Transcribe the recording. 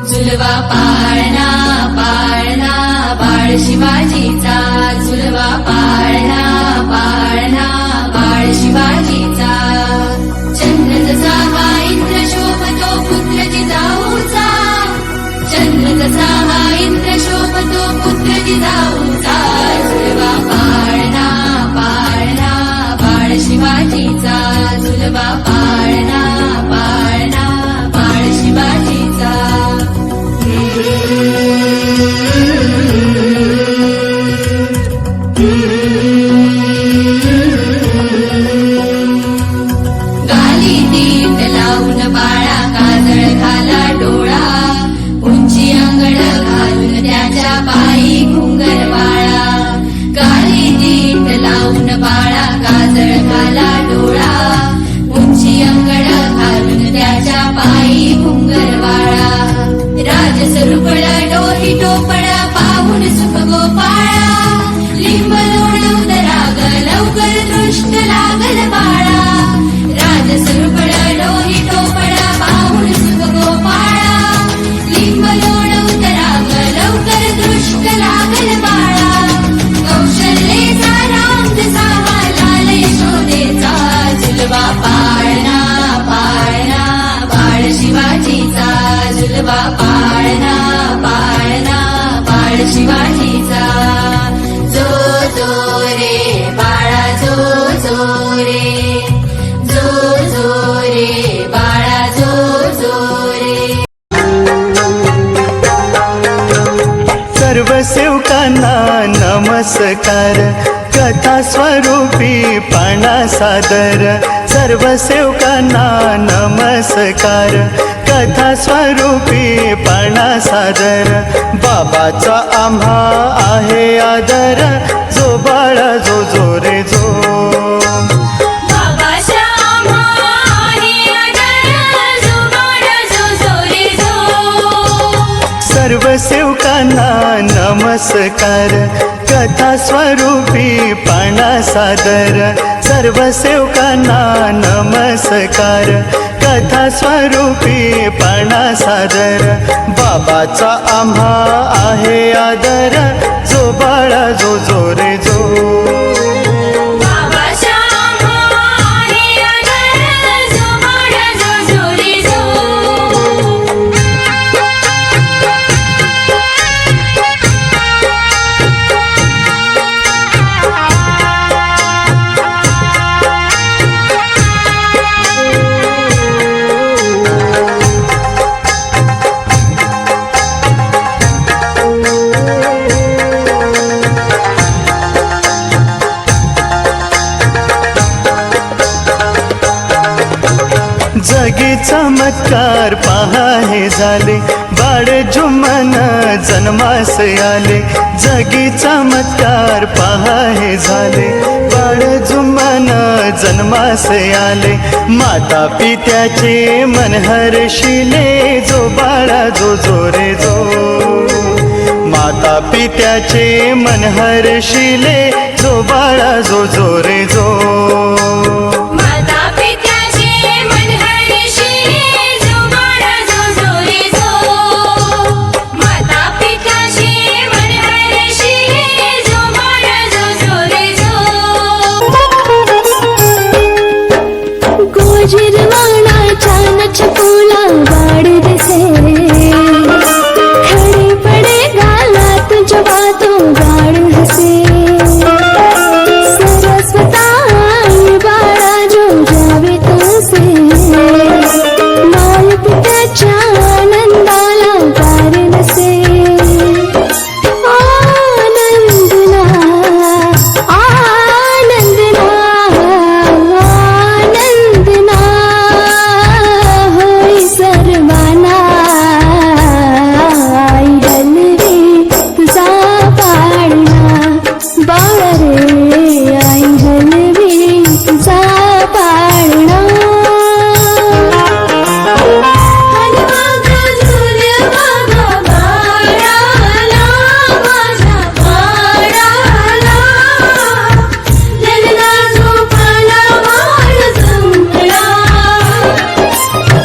झुलवा पाळणा पाळणा बाळ शिवाजीचा, झुलवा पाळणा पाळणा बाळ शिवाजीचा. चंद्र जसा हा इंद्र शोभतो पुत्र जिजाऊचा, चंद्र जसा हा इंद्र शोभतो पुत्र जिजाऊचा. झुलवा पाळणा पाळणा बाळ शिवाजीचा, झुलवा पाळणा पाळणा बाळ शिवाजीचा. गाली दीट लावून बाळा काजळ घाला डोळा, उंची अंगड घालून त्याच्या पायी घुंगर बाळा. गाली दीट लावून बाळा काजळ घाला डोळा, उंची अंगड घालून त्याच्या पायी घुंगर बाळा. राजसरुपळ डोही टोपळ पाहून सुख गोपाळा, लिंब लोणून राग लवकर दृष्ट लागल बाळा. राजसरुपळ डोही टोपळ पाहून सुख गोपाळा, लिंब लोणून राग लवकर दृष्ट लागल बाळा. कौशल्येचा राम जसा लाल यशोदेचा, झुलवा पाळणा पाळणा बाळ शिवाजीचा, झुलवा पाळणा पाळणा बाळ शिवाजीचा. जो जो रे बाळा जो जो रे, जो जो रे बाळा जो जो रे. सर्व सेवकांना नमस्कार, कथा स्वरूपी पाना सादर. सर्व सेवकांना नमस्कार, कथा स्वरूपी पाना सादर. बाबाचा आम्हा आहे आदर, जो बाळा जो जो रे जो. बाबाचा आम्हा आहे आदर, जो बाळा जो जो रे जो. सर्व सेवकांना नमस्कार, कथा स्वरूपी पाना सादर. सर्व सेवकांना नमस्कार, कथा स्वरूपी पाना सादर. बाबाचा आम्हा आहे आदर, जो बाळा जो जो रे जो. बाबाचा आम्हा आहे आदर, जो बाळा जो जो रे जो. जगी चमत्कार पहा हे झाले, बाळ जुम्मन जन्मास आले. जगी चमत्कार पहा हे झाले, बाळ जुम्मन जन्मास आले. माता पित्याचे मन हर्षिले, जो बाळा जो जो रे जो. माता पित्याचे मन हर्षिले, जो बाळा जो जो रे जो.